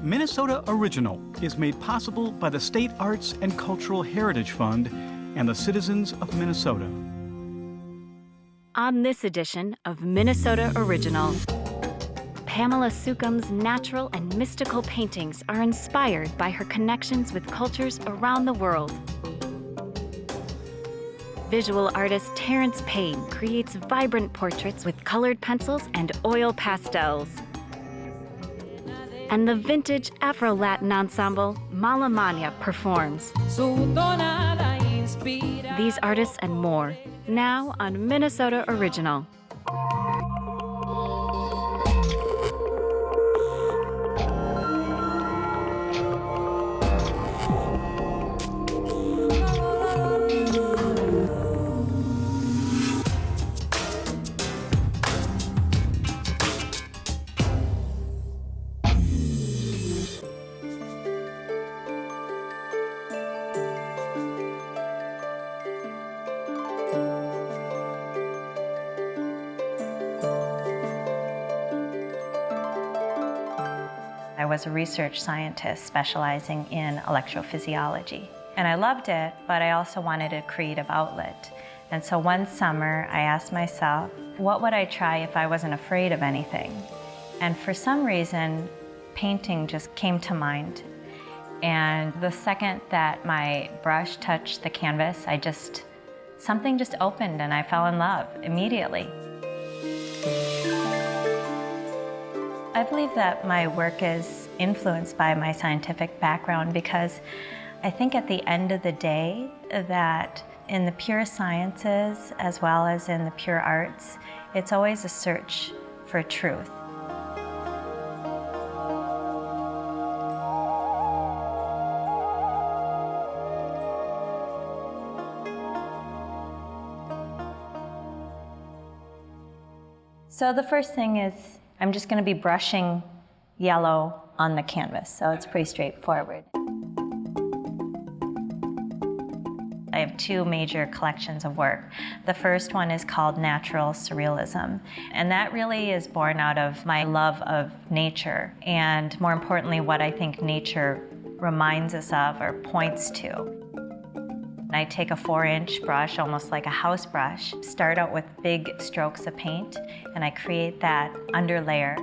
Minnesota Original is made possible by the State Arts and Cultural Heritage Fund and the citizens of Minnesota. On this edition of Minnesota Original, Pamela Sukhum's natural and mystical paintings are inspired by her connections with cultures around the world. Visual artist Terrance Payne creates vibrant portraits with colored pencils and oil pastels. And the vintage Afro-Latin ensemble Malamanya performs. These artists and more, now on Minnesota Original. I was a research scientist specializing in electrophysiology. And I loved it, but I also wanted a creative outlet. And so one summer, I asked myself, what would I try if I wasn't afraid of anything? And for some reason, painting just came to mind. And the second that my brush touched the canvas, something just opened and I fell in love immediately. I believe that my work is influenced by my scientific background because I think at the end of the day that in the pure sciences as well as in the pure arts, it's always a search for truth. So the first thing is I'm just going to be brushing yellow on the canvas, so it's pretty straightforward. I have two major collections of work. The first one is called Natural Surrealism, and that really is born out of my love of nature, and more importantly, what I think nature reminds us of or points to. I take a 4-inch brush, almost like a house brush, start out with big strokes of paint, and I create that underlayer.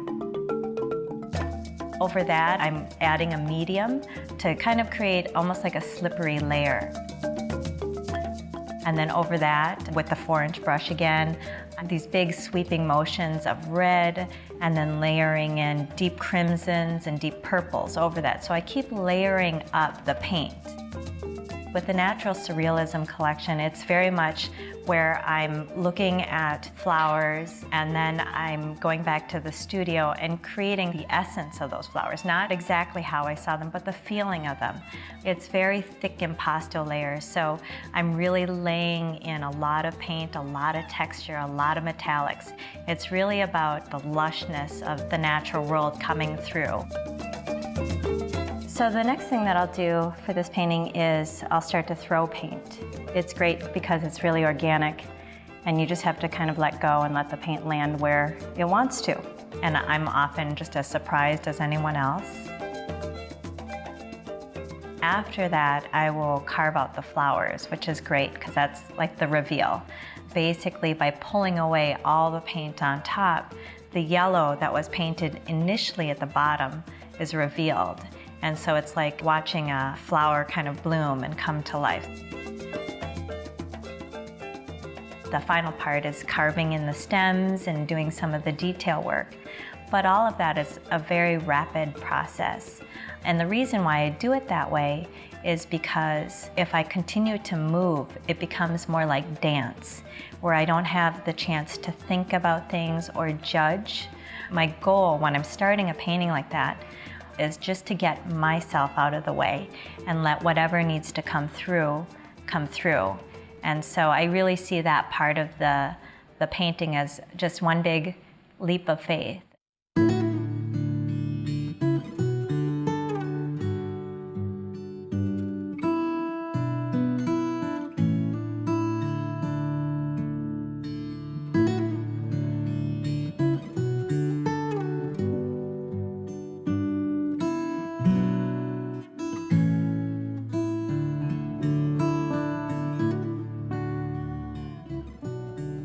Over that, I'm adding a medium to kind of create almost like a slippery layer. And then over that, with the 4-inch brush again, these big sweeping motions of red, and then layering in deep crimsons and deep purples over that. So I keep layering up the paint. With the Natural Surrealism collection, it's very much where I'm looking at flowers and then I'm going back to the studio and creating the essence of those flowers. Not exactly how I saw them, but the feeling of them. It's very thick impasto layers, so I'm really laying in a lot of paint, a lot of texture, a lot of metallics. It's really about the lushness of the natural world coming through. So the next thing that I'll do for this painting is I'll start to throw paint. It's great because it's really organic and you just have to kind of let go and let the paint land where it wants to. And I'm often just as surprised as anyone else. After that, I will carve out the flowers, which is great because that's like the reveal. Basically, by pulling away all the paint on top, the yellow that was painted initially at the bottom is revealed. And so it's like watching a flower kind of bloom and come to life. The final part is carving in the stems and doing some of the detail work. But all of that is a very rapid process. And the reason why I do it that way is because if I continue to move, it becomes more like dance, where I don't have the chance to think about things or judge. My goal when I'm starting a painting like that is just to get myself out of the way and let whatever needs to come through, come through. And so I really see that part of the painting as just one big leap of faith.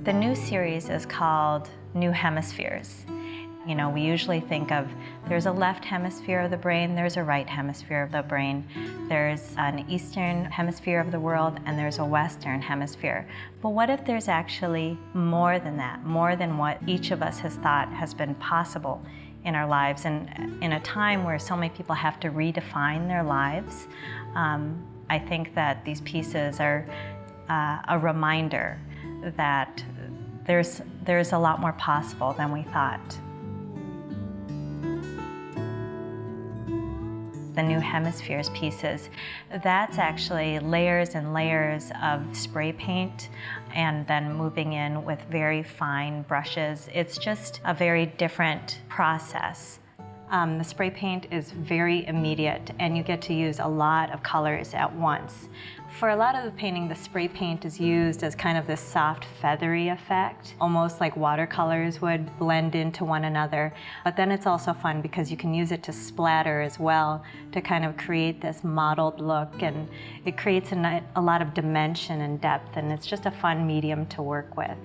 The new series is called New Hemispheres. You know, we usually think of there's a left hemisphere of the brain, there's a right hemisphere of the brain, there's an eastern hemisphere of the world, and there's a western hemisphere. But what if there's actually more than that, more than what each of us has thought has been possible in our lives? And in a time where so many people have to redefine their lives, I think that these pieces are a reminder that there's a lot more possible than we thought. The New Hemispheres pieces, that's actually layers and layers of spray paint and then moving in with very fine brushes. It's just a very different process. The spray paint is very immediate and you get to use a lot of colors at once. For a lot of the painting, the spray paint is used as kind of this soft, feathery effect, almost like watercolors would blend into one another. But then it's also fun because you can use it to splatter as well to kind of create this mottled look, and it creates a lot of dimension and depth, and it's just a fun medium to work with.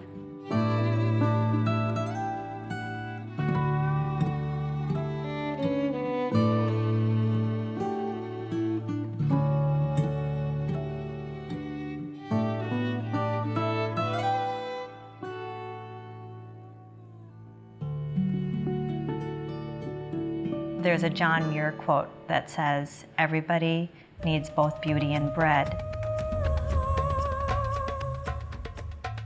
There's a John Muir quote that says, "Everybody needs both beauty and bread."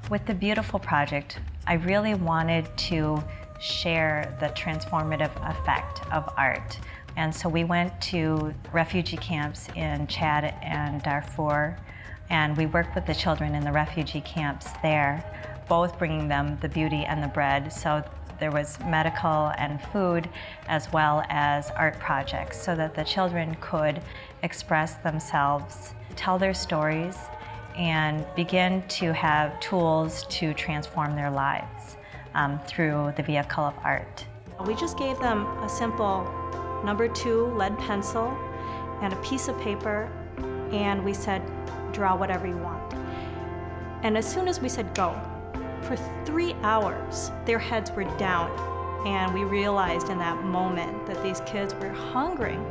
With the Beautiful project, I really wanted to share the transformative effect of art. And so we went to refugee camps in Chad and Darfur, and we worked with the children in the refugee camps there, both bringing them the beauty and the bread. So there was medical and food as well as art projects so that the children could express themselves, tell their stories, and begin to have tools to transform their lives through the vehicle of art. We just gave them a simple number 2 lead pencil and a piece of paper, and we said, draw whatever you want. And as soon as we said go, for 3 hours, their heads were down. And we realized in that moment that these kids were hungering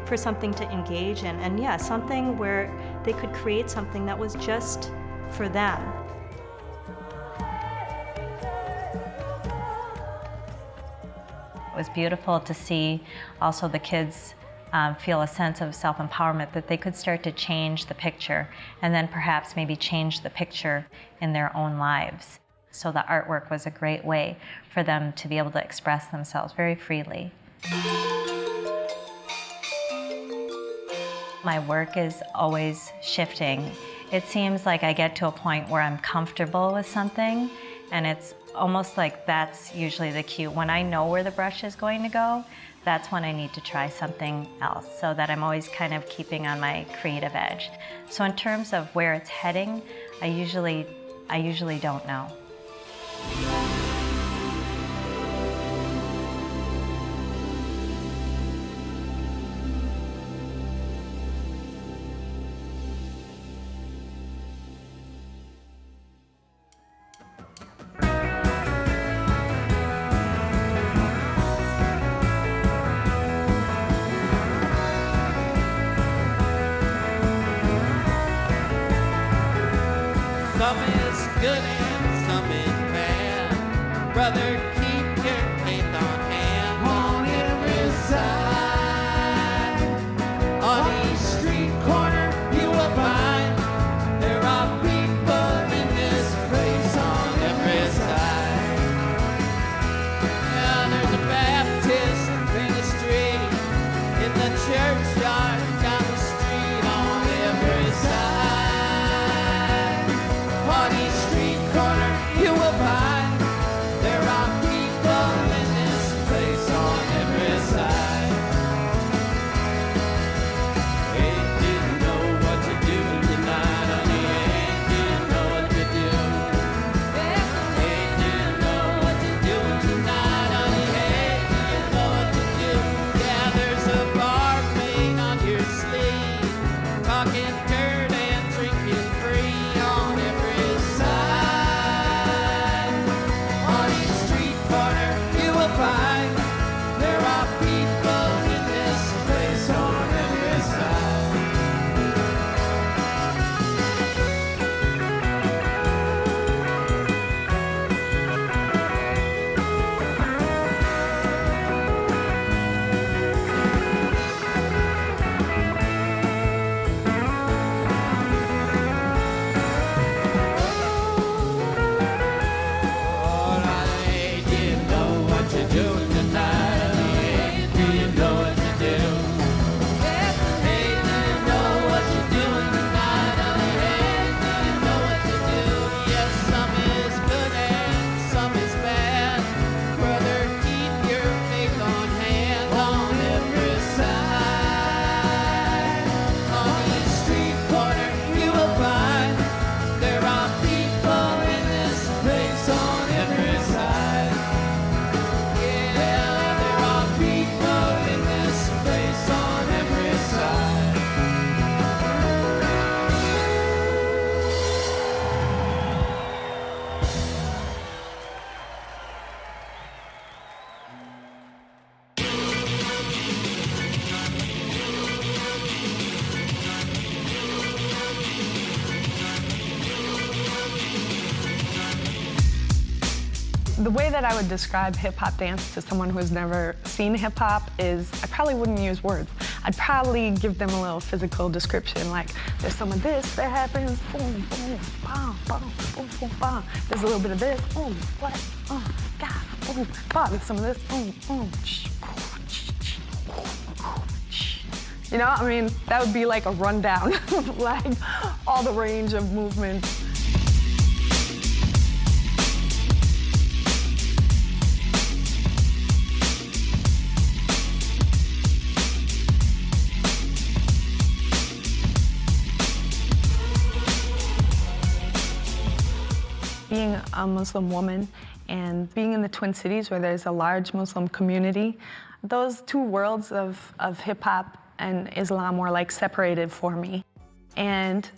for something to engage in. And yeah, something where they could create something that was just for them. It was beautiful to see also the kids feel a sense of self-empowerment, that they could start to change the picture and then perhaps maybe change the picture in their own lives. So the artwork was a great way for them to be able to express themselves very freely. My work is always shifting. It seems like I get to a point where I'm comfortable with something, and it's almost like that's usually the cue. When I know where the brush is going to go, that's when I need to try something else, so that I'm always kind of keeping on my creative edge. So in terms of where it's heading, I usually don't know. Some is good and some is bad. Brother, keep your faith on hand on every side. On each street corner you will find there are people in this place on every side. Now there's a Baptist ministry in the churchyard down the street on every side. On each street corner you will find there are people in this place on every side. Ain't you know what to do tonight, honey? Ain't you know what to do? Ain't you know what to do tonight, honey? Ain't you know what to do? Yeah, there's a bar made The way that I would describe hip-hop dance to someone who has never seen hip-hop is I probably wouldn't use words. I'd probably give them a little physical description, like there's some of this that happens, boom, boom, bam, bam, boom, boom, bam. There's a little bit of this, boom, what, God, boom, bam. There's some of this, boom, boom, you know, I mean, that would be like a rundown of like all the range of movements. Being a Muslim woman and being in the Twin Cities where there's a large Muslim community, those two worlds of hip-hop and Islam were like separated for me. And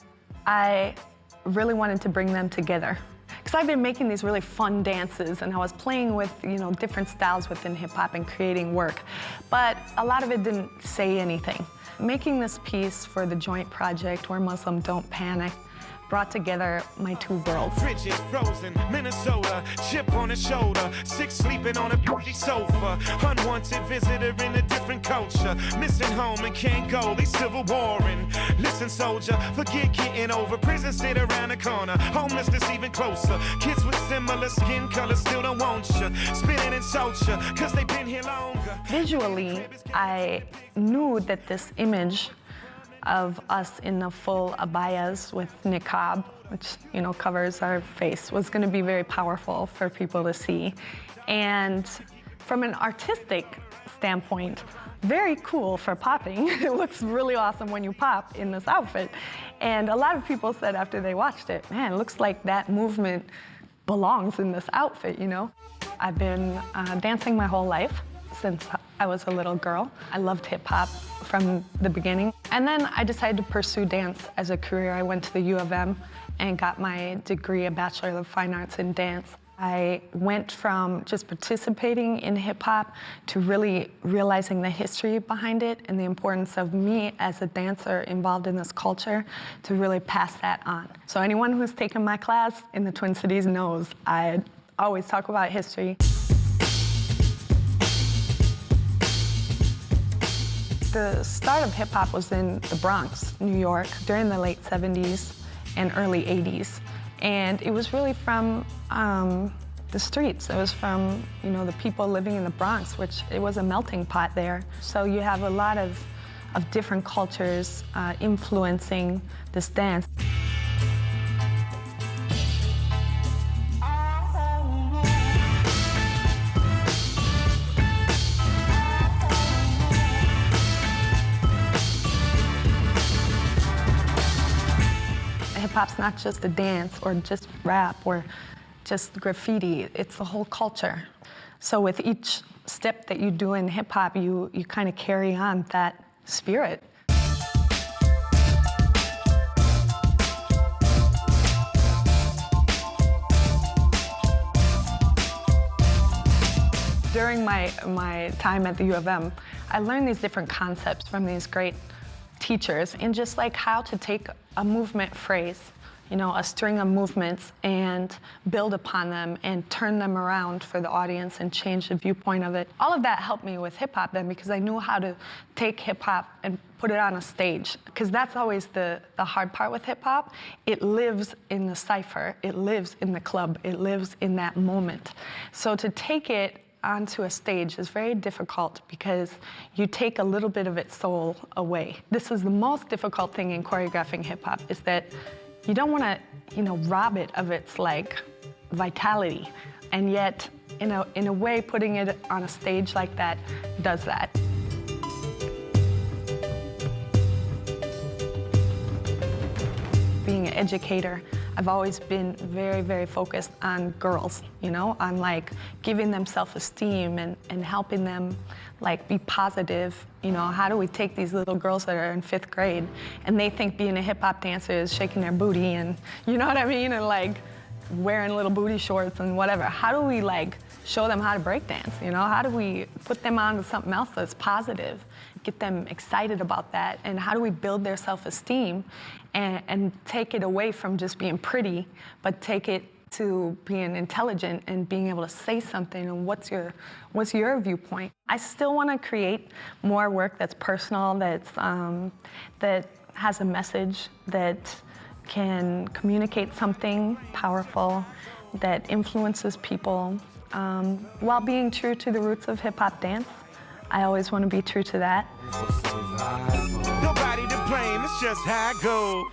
I really wanted to bring them together. Because I've been making these really fun dances and I was playing with, you know, different styles within hip-hop and creating work. But a lot of it didn't say anything. Making this piece for the joint project, We're Muslim, Don't Panic, brought together my two worlds. Frigid, frozen, Minnesota, chip on his shoulder, sick sleeping on a bougie sofa, unwanted visitor in a different culture, missing home and can't go, they civil warring. Listen, soldier, forget getting over, prison sit around the corner, homelessness even closer, kids with similar skin color still don't want you, spinning in culture, cause they've been here longer. Visually, I knew that this image of us in the full abayas with niqab, which, you know, covers our face, was going to be very powerful for people to see. And from an artistic standpoint, very cool for popping. It looks really awesome when you pop in this outfit. And a lot of people said after they watched it, man, it looks like that movement belongs in this outfit, you know? I've been dancing my whole life since I was a little girl. I loved hip-hop from the beginning. And then I decided to pursue dance as a career. I went to the U of M and got my degree, a Bachelor of Fine Arts in Dance. I went from just participating in hip-hop to really realizing the history behind it and the importance of me as a dancer involved in this culture to really pass that on. So anyone who's taken my class in the Twin Cities knows I always talk about history. The start of hip-hop was in the Bronx, New York, during the late 70s and early 80s. And it was really from the streets. It was from, you know, the people living in the Bronx, which it was a melting pot there. So you have a lot of different cultures influencing this dance. Hip-hop's not just a dance or just rap or just graffiti, it's the whole culture. So with each step that you do in hip-hop, you kind of carry on that spirit. During my time at the U of M, I learned these different concepts from these great teachers and just like how to take a movement phrase, you know, a string of movements and build upon them and turn them around for the audience and change the viewpoint of it. All of that helped me with hip-hop then because I knew how to take hip-hop and put it on a stage because that's always the hard part with hip-hop. It lives in the cypher, it lives in the club, it lives in that moment. So to take it onto a stage is very difficult because you take a little bit of its soul away. This is the most difficult thing in choreographing hip-hop is that you don't want to, you know, rob it of its like vitality, and yet in a way putting it on a stage like that does that. Being an educator, I've always been very, very focused on girls, you know, on like giving them self-esteem and helping them like be positive. You know, how do we take these little girls that are in 5th grade and they think being a hip-hop dancer is shaking their booty and, you know what I mean, and like wearing little booty shorts and whatever. How do we like show them how to break dance, you know? How do we put them onto something else that's positive, get them excited about that, and how do we build their self-esteem and take it away from just being pretty, but take it to being intelligent and being able to say something and what's your viewpoint. I still want to create more work that's personal, that has a message, that can communicate something powerful, that influences people, while being true to the roots of hip-hop dance. I always want to be true to that. Nobody to blame, it's just how I go.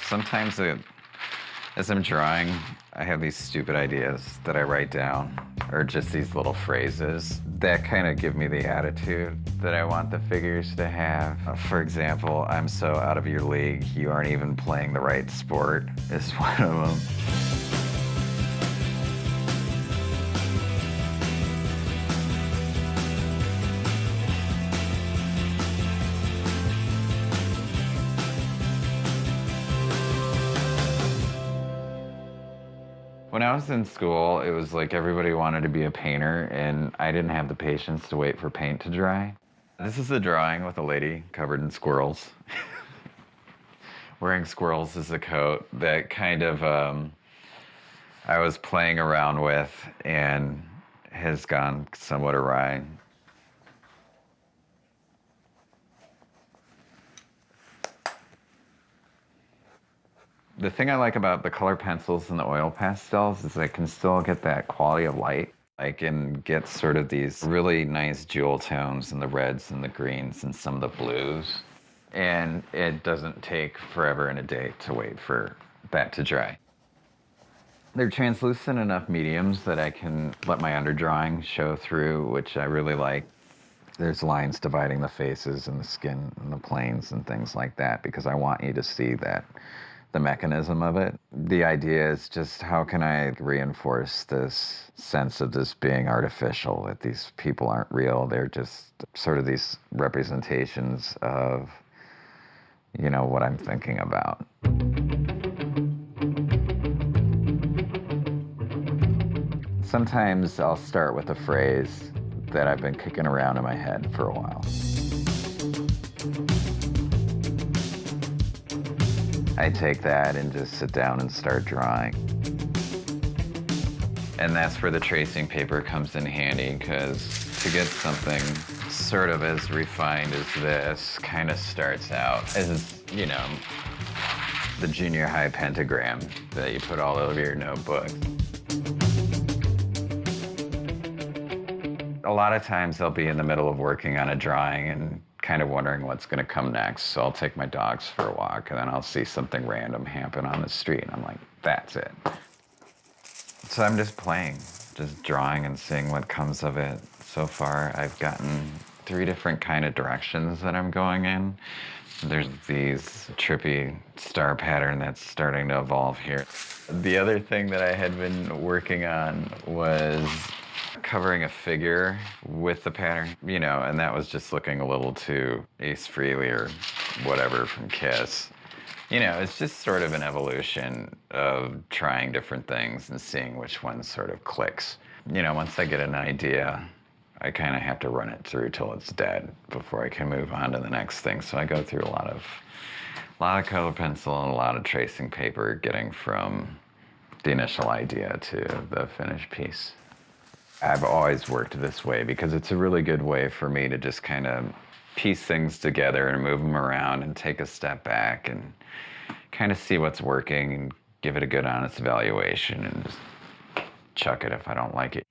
Sometimes as I'm drawing, I have these stupid ideas that I write down, or just these little phrases that kind of give me the attitude that I want the figures to have. For example, "I'm so out of your league, you aren't even playing the right sport" is one of them. When I was in school, it was like everybody wanted to be a painter, and I didn't have the patience to wait for paint to dry. This is a drawing with a lady covered in squirrels. Wearing squirrels as a coat that kind of I was playing around with and has gone somewhat awry. The thing I like about the color pencils and the oil pastels is I can still get that quality of light. I can get sort of these really nice jewel tones in the reds and the greens and some of the blues. And it doesn't take forever and a day to wait for that to dry. They're translucent enough mediums that I can let my underdrawing show through, which I really like. There's lines dividing the faces and the skin and the planes and things like that because I want you to see that. The mechanism of it. The idea is just how can I reinforce this sense of this being artificial, that these people aren't real, they're just sort of these representations of, you know, what I'm thinking about. Sometimes I'll start with a phrase that I've been kicking around in my head for a while. I take that and just sit down and start drawing. And that's where the tracing paper comes in handy, because to get something sort of as refined as this kind of starts out as, you know, the junior high pentagram that you put all over your notebooks. A lot of times I'll be in the middle of working on a drawing and kind of wondering what's going to come next. So I'll take my dogs for a walk, and then I'll see something random happen on the street, and I'm like, that's it. So I'm just playing, just drawing and seeing what comes of it. So far, I've gotten 3 different kind of directions that I'm going in. There's these trippy star pattern that's starting to evolve here. The other thing that I had been working on was covering a figure with the pattern, you know, and that was just looking a little too Ace Frehley or whatever from Kiss. You know, it's just sort of an evolution of trying different things and seeing which one sort of clicks. You know, once I get an idea, I kind of have to run it through till it's dead before I can move on to the next thing. So I go through a lot of color pencil and a lot of tracing paper, getting from the initial idea to the finished piece. I've always worked this way because it's a really good way for me to just kind of piece things together and move them around and take a step back and kind of see what's working and give it a good honest evaluation and just chuck it if I don't like it.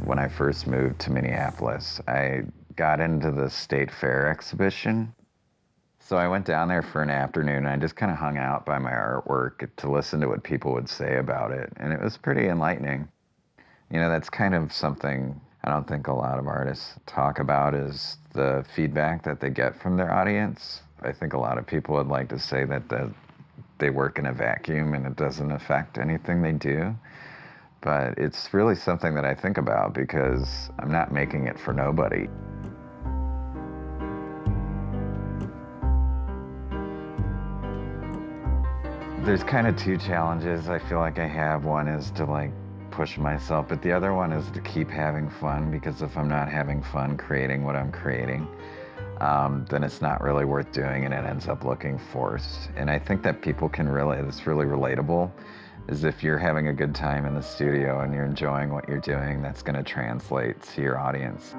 When I first moved to Minneapolis, I got into the State Fair exhibition. So I went down there for an afternoon and I just kind of hung out by my artwork to listen to what people would say about it. And it was pretty enlightening. You know, that's kind of something I don't think a lot of artists talk about, is the feedback that they get from their audience. I think a lot of people would like to say that they work in a vacuum and it doesn't affect anything they do. But it's really something that I think about because I'm not making it for nobody. There's kind of two challenges I feel like I have. One is to like push myself, but the other one is to keep having fun, because if I'm not having fun creating what I'm creating, then it's not really worth doing and it ends up looking forced. And I think that people can really, it's really relatable, is if you're having a good time in the studio and you're enjoying what you're doing, that's going to translate to your audience.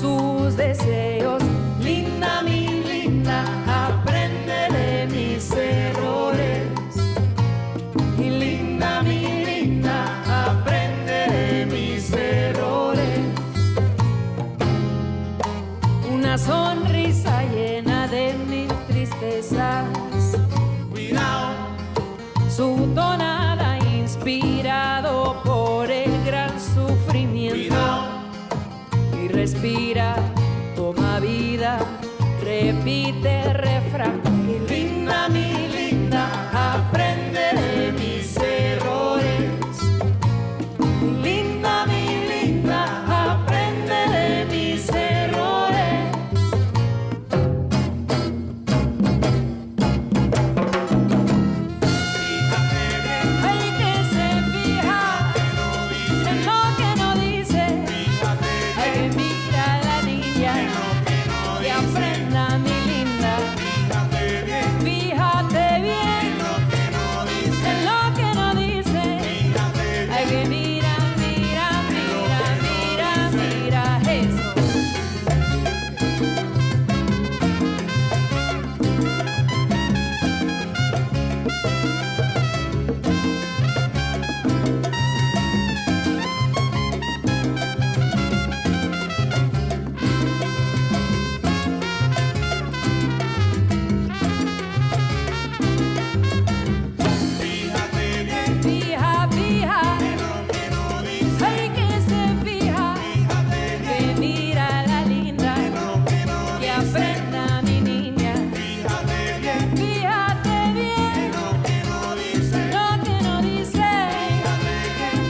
Sus deseos, linda mi linda, aprende de mis errores. Y linda mi linda, aprende de mis errores. Una sonrisa llena de mis tristezas. Cuidado. Su tonada inspirado por el gran sufrimiento. Cuidado. Respira, toma vida, repite el refrán. Que linda mi linda, aprende de mis errores. Linda mi linda, aprende de mis errores. Hay que se fija en lo que no dice. Hay que mira a la niña y aprenda mi linda. Fíjate bien en lo que no dice. Hay que mira, mira, mira, mira, mira eso. Fija, fija, hay que se fija, que mira a la linda, que aprenda mi niña. Fíjate bien lo que no dice.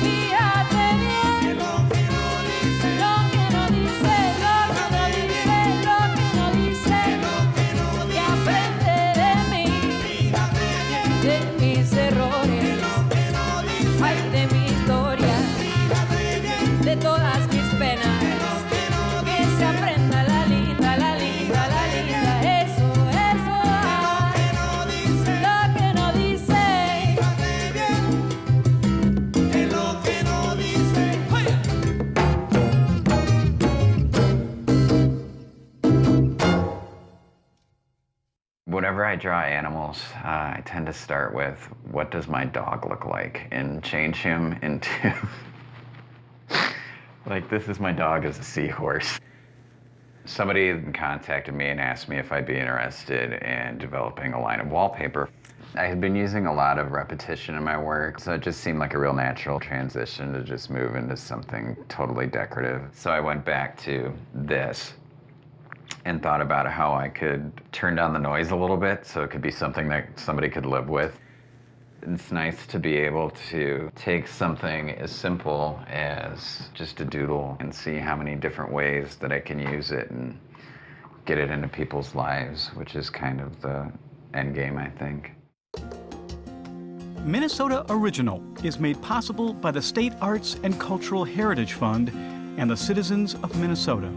Fíjate bien lo que no dice. Lo que no dice, lo que no dice, que aprende de mí, de mis errores. Ay, de mi historia, de todas mis penas, que se aprenda la linda, la linda, la linda, eso, ay, lo que no dice, es lo que no dice. Whenever I draw animals, I tend to start with, what does my dog look like? And change him into, like, this is my dog as a seahorse. Somebody contacted me and asked me if I'd be interested in developing a line of wallpaper. I had been using a lot of repetition in my work, so it just seemed like a real natural transition to just move into something totally decorative. So I went back to this and thought about how I could turn down the noise a little bit so it could be something that somebody could live with. It's nice to be able to take something as simple as just a doodle and see how many different ways that I can use it and get it into people's lives, which is kind of the end game, I think. Minnesota Original is made possible by the State Arts and Cultural Heritage Fund and the citizens of Minnesota.